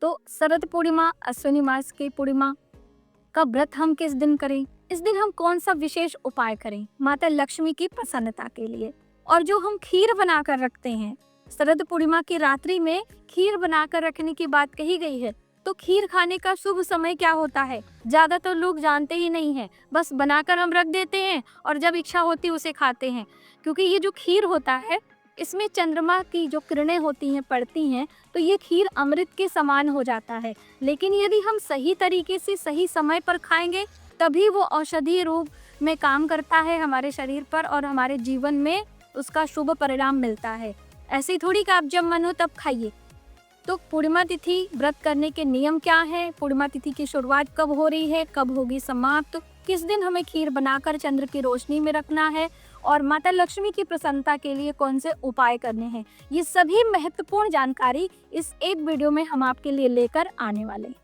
तो शरद पूर्णिमा, अश्विनी मास की पूर्णिमा का व्रत हम किस दिन करें? इस दिन हम कौन सा विशेष उपाय करें माता लक्ष्मी की प्रसन्नता के लिए? और जो हम खीर बनाकर रखते हैं, शरद पूर्णिमा की रात्रि में खीर बनाकर रखने की बात कही गई है। तो खीर खाने का शुभ समय क्या होता है? ज्यादातर लोग जानते ही नहीं है, बस बनाकर हम रख देते हैं और जब इच्छा होती है उसे खाते हैं। क्योंकि ये जो खीर होता है, इसमें चंद्रमा की जो किरणें होती हैं, पड़ती हैं, तो ये खीर अमृत के समान हो जाता है। लेकिन यदि हम सही तरीके से सही समय पर खाएंगे, तभी वो औषधीय रूप में काम करता है हमारे शरीर पर और हमारे जीवन में उसका शुभ परिणाम मिलता है। ऐसे ही थोड़ी कि आप जब मन हो तब खाइए। तो पूर्णिमा तिथि व्रत करने के नियम क्या है? पूर्णिमा तिथि की शुरुआत कब हो रही है, कब होगी समाप्त, किस दिन हमें खीर बनाकर चंद्र की रोशनी में रखना है और माता लक्ष्मी की प्रसन्नता के लिए कौन से उपाय करने हैं, ये सभी महत्वपूर्ण जानकारी इस एक वीडियो में हम आपके लिए लेकर आने वाले हैं।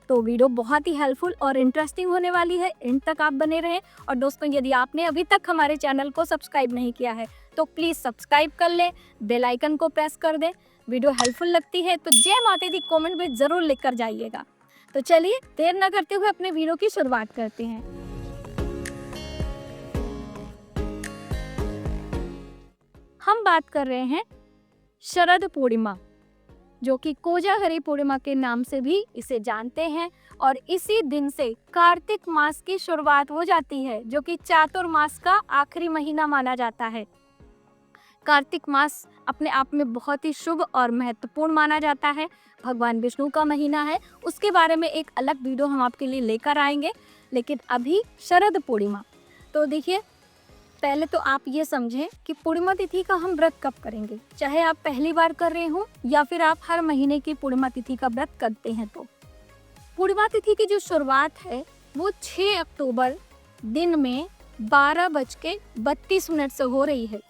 तो वीडियो बहुत ही हेल्पफुल और इंटरेस्टिंग होने वाली है, एंड तक आप बने रहें। और दोस्तों, यदि आपने अभी तक हमारे चैनल को सब्सक्राइब नहीं किया है तो प्लीज़ सब्सक्राइब कर लें, बेल आइकन को प्रेस कर दें। वीडियो हेल्पफुल लगती है तो जय माता दी कमेंट में ज़रूर लिख कर जाइएगा। तो चलिए देर न करते हुए अपने वीडियो की शुरुआत करते हैं। हम बात कर रहे हैं शरद पूर्णिमा, जो कि कोजागरी पूर्णिमा के नाम से भी इसे जानते हैं। और इसी दिन से कार्तिक मास की शुरुआत हो जाती है, जो कि चातुर्मास का आखिरी महीना माना जाता है। कार्तिक मास अपने आप में बहुत ही शुभ और महत्वपूर्ण माना जाता है। भगवान विष्णु का महीना है, उसके बारे में एक अलग वीडियो हम आपके लिए लेकर आएंगे। लेकिन अभी शरद पूर्णिमा, तो देखिए, पहले तो आप ये समझें कि पूर्णिमा तिथि का हम व्रत कब करेंगे। चाहे आप पहली बार कर रहे हो या फिर आप हर महीने की पूर्णिमा तिथि का व्रत करते हैं, तो पूर्णिमा तिथि की जो शुरुआत है वो 6 अक्टूबर दिन में 12:32 से हो रही है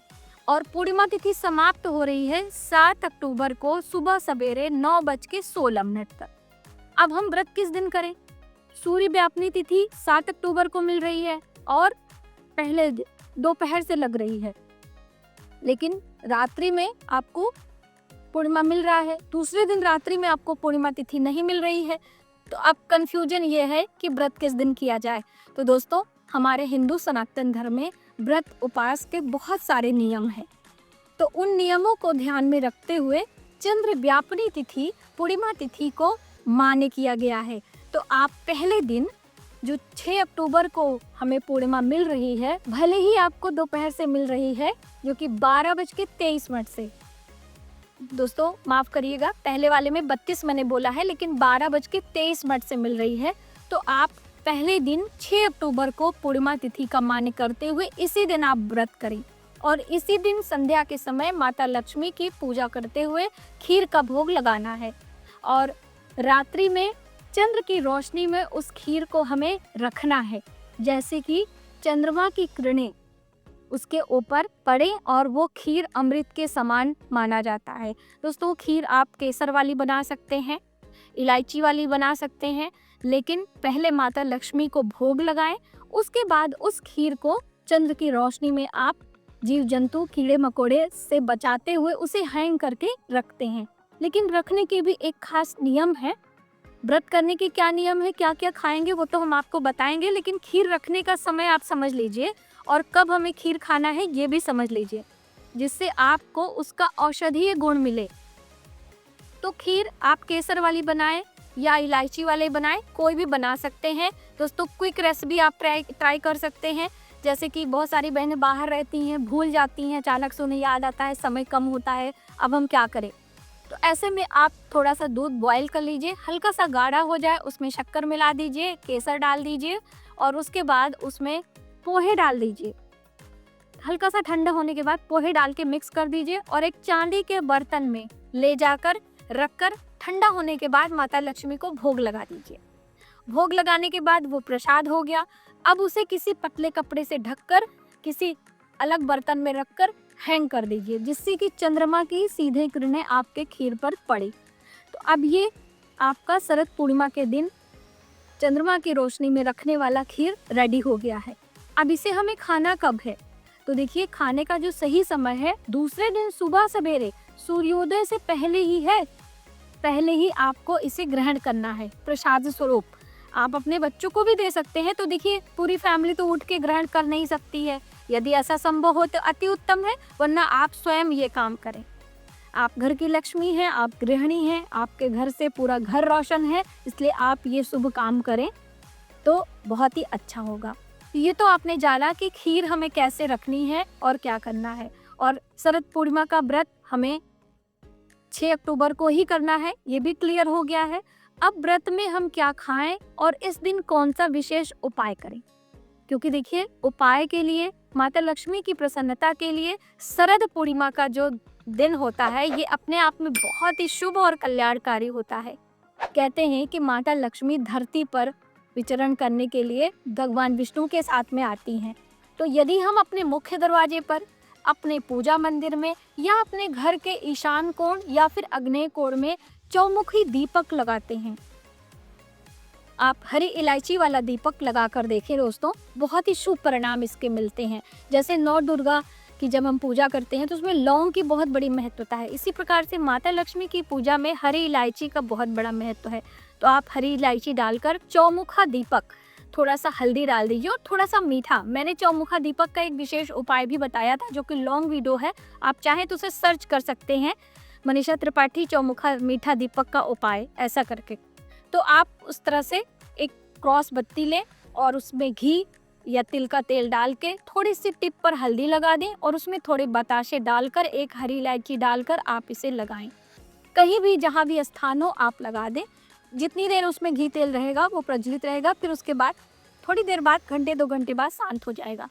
और पूर्णिमा तिथि समाप्त हो रही है 7 अक्टूबर को सुबह सवेरे 9:16 तक। अब हम व्रत किस दिन करें? सूर्य व्यापनी तिथि 7 अक्टूबर को मिल रही है और पहले दोपहर से लग रही है, लेकिन रात्रि में आपको पूर्णिमा मिल रहा है। दूसरे दिन रात्रि में आपको पूर्णिमा तिथि नहीं मिल रही है। तो अब कंफ्यूजन ये है कि व्रत किस दिन किया जाए। तो दोस्तों, हमारे हिंदू सनातन धर्म में व्रत उपवास के बहुत सारे नियम हैं। तो उन नियमों को ध्यान में रखते हुए चंद्र व्यापनी तिथि पूर्णिमा तिथि को मान्य किया गया है। तो आप पहले दिन जो 6 अक्टूबर को हमें पूर्णिमा मिल रही है, भले ही आपको दोपहर से मिल रही है, जो कि 12:23 से, दोस्तों माफ करिएगा, पहले वाले में 32 मैंने बोला है, लेकिन 12:23 से मिल रही है। तो आप पहले दिन 6 अक्टूबर को पूर्णिमा तिथि का मान्य करते हुए इसी दिन आप व्रत करें और इसी दिन संध्या के समय माता लक्ष्मी की पूजा करते हुए खीर का भोग लगाना है और रात्रि में चंद्र की रोशनी में उस खीर को हमें रखना है, जैसे कि चंद्रमा की किरणें उसके ऊपर पड़े और वो खीर अमृत के समान माना जाता है। दोस्तों, खीर आप केसर वाली बना सकते हैं, इलायची वाली बना सकते हैं, लेकिन पहले माता लक्ष्मी को भोग लगाएं, उसके बाद उस खीर को चंद्र की रोशनी में आप जीव जंतु कीड़े मकोड़े से बचाते हुए उसे हैंग करके रखते हैं। लेकिन रखने के भी एक खास नियम है। व्रत करने के क्या नियम है, क्या क्या खाएंगे, वो तो हम आपको बताएंगे, लेकिन खीर रखने का समय आप समझ लीजिए और कब हमें खीर खाना है ये भी समझ लीजिए, जिससे आपको उसका औषधीय गुण मिले। तो खीर आप केसर वाली बनाएं या इलायची वाले बनाएं, कोई भी बना सकते हैं। दोस्तों, क्विक रेसिपी आप ट्राई कर सकते हैं। जैसे कि बहुत सारी बहनें बाहर रहती हैं, भूल जाती हैं, अचानक से उन्हें याद आता है, समय कम होता है, अब हम क्या करें। तो ऐसे में आप थोड़ा सा दूध बॉईल कर लीजिए, हल्का सा गाढ़ा हो जाए, उसमें शक्कर मिला दीजिए, केसर डाल दीजिए और उसके बाद उसमें पोहे डाल दीजिए। हल्का सा ठंडा होने के बाद पोहे डाल के मिक्स कर दीजिए और एक चांदी के बर्तन में ले जाकर रखकर ठंडा होने के बाद माता लक्ष्मी को भोग लगा दीजिए। भोग लगाने के बाद वो प्रसाद हो गया। अब उसे किसी पतले कपड़े से ढककर किसी अलग बर्तन में रखकर हैंग कर दीजिए, जिससे कि चंद्रमा की सीधे किरणें आपके खीर पर पड़े। तो अब ये आपका शरद पूर्णिमा के दिन चंद्रमा की रोशनी में रखने वाला खीर रेडी हो गया है। अब इसे हमें खाना कब है? तो देखिए, खाने का जो सही समय है दूसरे दिन सुबह सवेरे सूर्योदय से पहले ही है। पहले ही आपको इसे ग्रहण करना है प्रसाद स्वरूप। आप अपने बच्चों को भी दे सकते हैं। तो देखिए, पूरी फैमिली तो उठ के ग्रहण कर नहीं सकती है, यदि ऐसा संभव हो तो अति उत्तम है, वरना आप स्वयं ये काम करें। आप घर की लक्ष्मी हैं, आप गृहिणी हैं, आपके घर से पूरा घर रोशन है, इसलिए आप ये शुभ काम करें तो बहुत ही अच्छा होगा। ये तो आपने जाना कि खीर हमें कैसे रखनी है और क्या करना है, और शरद पूर्णिमा का व्रत हमें 6 अक्टूबर को ही करना है, ये भी क्लियर हो गया है। अब व्रत में हम क्या खाएं और इस दिन कौन सा विशेष उपाय करें, क्योंकि देखिए, उपाय के लिए, माता लक्ष्मी की प्रसन्नता के लिए शरद पूर्णिमा का जो दिन होता है ये अपने आप में बहुत ही शुभ और कल्याणकारी होता है। कहते हैं कि माता लक्ष्मी धरती पर विचरण करने के लिए भगवान विष्णु के साथ में आती हैं। तो यदि हम अपने मुख्य दरवाजे पर, अपने पूजा मंदिर में या अपने घर के ईशान कोण या फिर अग्नेय कोण में चौमुखी दीपक लगाते हैं, आप हरी इलायची वाला दीपक लगाकर देखें दोस्तों, बहुत ही शुभ परिणाम इसके मिलते हैं। जैसे नौ दुर्गा की जब हम पूजा करते हैं तो उसमें लौंग की बहुत बड़ी महत्वता है, इसी प्रकार से माता लक्ष्मी की पूजा में हरी इलायची का बहुत बड़ा महत्व है। तो आप हरी इलायची डालकर चौमुखा दीपक, थोड़ा सा हल्दी डाल दीजिए और थोड़ा सा मीठा। मैंने चौमुखा दीपक का एक विशेष उपाय भी बताया था जो कि लॉन्ग वीडियो है, आप चाहें तो उसे सर्च कर सकते हैं, मनीषा त्रिपाठी चौमुखा मीठा दीपक का उपाय, ऐसा करके। तो आप उस तरह से एक क्रॉस बत्ती लें और उसमें घी या तिल का तेल डाल के थोड़ी सी टिप पर हल्दी लगा दें और उसमें थोड़े बताशे डालकर, एक हरी इलायची डालकर आप इसे लगाएं। कहीं भी जहाँ भी स्थान हो आप लगा दें। जितनी देर उसमें घी तेल रहेगा वो प्रज्वलित रहेगा, फिर उसके बाद थोड़ी देर बाद, घंटे 2 घंटे बाद शांत हो जाएगा।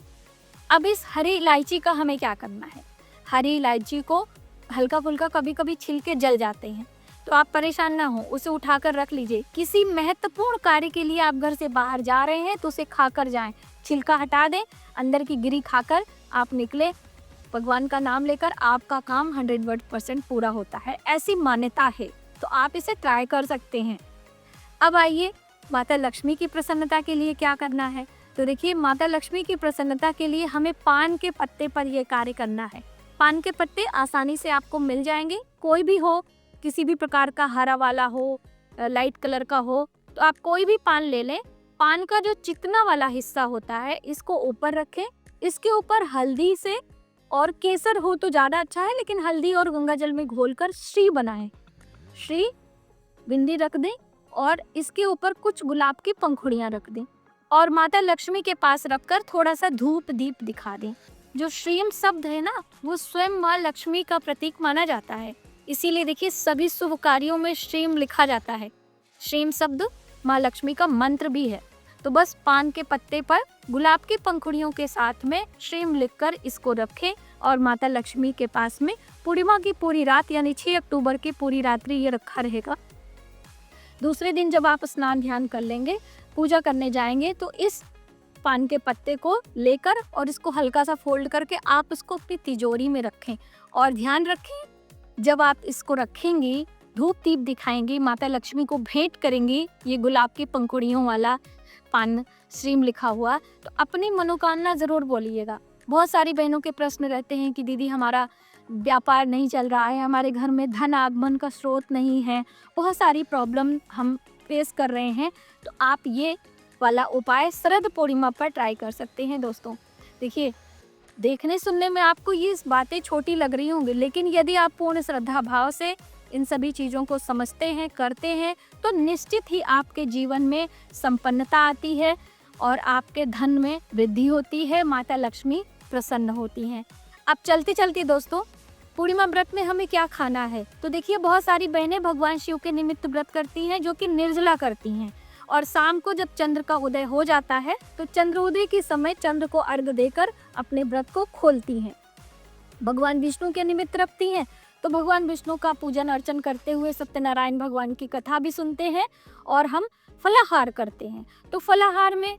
अब इस हरी इलायची का हमें क्या करना है, हरी इलायची को हल्का फुल्का कभी कभी छिलके जल जाते हैं, तो आप परेशान ना हो, उसे उठाकर रख लीजिए। किसी महत्वपूर्ण कार्य के लिए आप घर से बाहर जा रहे हैं तो उसे खाकर जाएं, छिलका हटा दें, अंदर की गिरी खाकर आप निकले, भगवान का नाम लेकर आपका काम 100% पूरा होता है, ऐसी मान्यता है। तो आप इसे ट्राई कर सकते हैं। अब आइए, माता लक्ष्मी की प्रसन्नता के लिए क्या करना है। तो देखिए, माता लक्ष्मी की प्रसन्नता के लिए हमें पान के पत्ते पर यह कार्य करना है। पान के पत्ते आसानी से आपको मिल जाएंगे, कोई भी हो, किसी भी प्रकार का, हरा वाला हो, लाइट कलर का हो, तो आप कोई भी पान ले लें। पान का जो चिकना वाला हिस्सा होता है इसको ऊपर रखें, इसके ऊपर हल्दी से, और केसर हो तो ज़्यादा अच्छा है, लेकिन हल्दी और गंगा जल में घोलकर श्री बनाएं, श्री बिंदी रख दें और इसके ऊपर कुछ गुलाब की पंखुड़ियां रख दें और माता लक्ष्मी के पास रखकर थोड़ा सा धूप दीप दिखा दें। जो श्रीम शब्द है ना, वो स्वयं माँ लक्ष्मी का प्रतीक माना जाता है, इसीलिए देखिए सभी शुभ कार्यों में श्रीम लिखा जाता है। श्रीम शब्द माँ लक्ष्मी का मंत्र भी है। तो बस पान के पत्ते पर गुलाब की पंखुड़ियों के साथ में श्रीम लिखकर इसको रखें और माता लक्ष्मी के पास में पूर्णिमा की पूरी रात, यानी 6 अक्टूबर की पूरी रात्रि ये रखा रहेगा। दूसरे दिन जब आप स्नान ध्यान कर लेंगे, पूजा करने जाएंगे, तो इस पान के पत्ते को लेकर और इसको हल्का सा फोल्ड करके आप इसको अपनी तिजोरी में रखें। और ध्यान रखें, जब आप इसको रखेंगी, धूप दीप दिखाएंगी, माता लक्ष्मी को भेंट करेंगी ये गुलाब की पंखुड़ियों वाला पान श्रीम लिखा हुआ, तो अपनी मनोकामना जरूर बोलिएगा। बहुत सारी बहनों के प्रश्न रहते हैं कि दीदी हमारा व्यापार नहीं चल रहा है, हमारे घर में धन आगमन का स्रोत नहीं है, बहुत सारी प्रॉब्लम हम फेस कर रहे हैं, तो आप ये वाला उपाय शरद पूर्णिमा पर ट्राई कर सकते हैं दोस्तों। देखिए, देखने सुनने में आपको ये बातें छोटी लग रही होंगी, लेकिन यदि आप पूर्ण श्रद्धा भाव से इन सभी चीज़ों को समझते हैं, करते हैं, तो निश्चित ही आपके जीवन में संपन्नता आती है और आपके धन में वृद्धि होती है, माता लक्ष्मी प्रसन्न होती हैं। अब चलती चलती दोस्तों, पूर्णिमा व्रत में हमें क्या खाना है। तो देखिए, बहुत सारी बहनें भगवान शिव के निमित्त व्रत करती हैं, जो कि निर्जला करती हैं, और शाम को जब चंद्र का उदय हो जाता है तो चंद्रोदय के समय चंद्र को अर्घ देकर अपने व्रत को खोलती हैं। भगवान विष्णु के निमित्त रखती हैं, तो भगवान विष्णु का पूजन अर्चन करते हुए सत्यनारायण भगवान की कथा भी सुनते हैं और हम फलाहार करते हैं। तो फलाहार में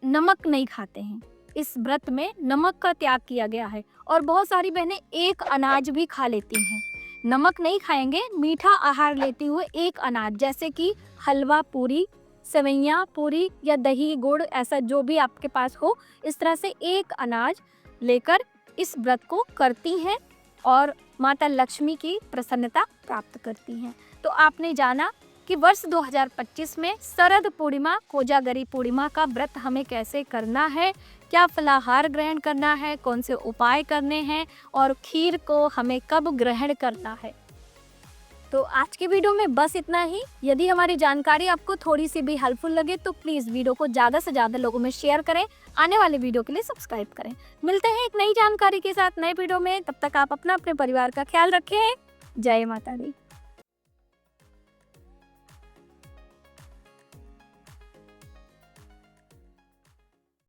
नमक नहीं खाते हैं, इस व्रत में नमक का त्याग किया गया है। और बहुत सारी बहनें एक अनाज भी खा लेती हैं, नमक नहीं खाएंगे, मीठा आहार लेते हुए एक अनाज, जैसे कि हलवा पूरी, सेवैयाँ पूरी या दही गुड़, ऐसा जो भी आपके पास हो, इस तरह से एक अनाज लेकर इस व्रत को करती हैं और माता लक्ष्मी की प्रसन्नता प्राप्त करती हैं। तो तो आपने जाना कि वर्ष 2025 में शरद पूर्णिमा कोजागरी पूर्णिमा का व्रत हमें कैसे करना है, क्या फलाहार ग्रहण करना है, कौन से उपाय करने हैं और खीर को हमें कब ग्रहण करना है। तो आज के वीडियो में बस इतना ही। यदि हमारी जानकारी आपको थोड़ी सी भी हेल्पफुल लगे तो प्लीज़ वीडियो को ज़्यादा से ज़्यादा लोगों में शेयर करें, आने वाले वीडियो के लिए सब्सक्राइब करें। मिलते हैं एक नई जानकारी के साथ नए वीडियो में, तब तक आप अपना अपने परिवार का ख्याल रखें। जय माता दी।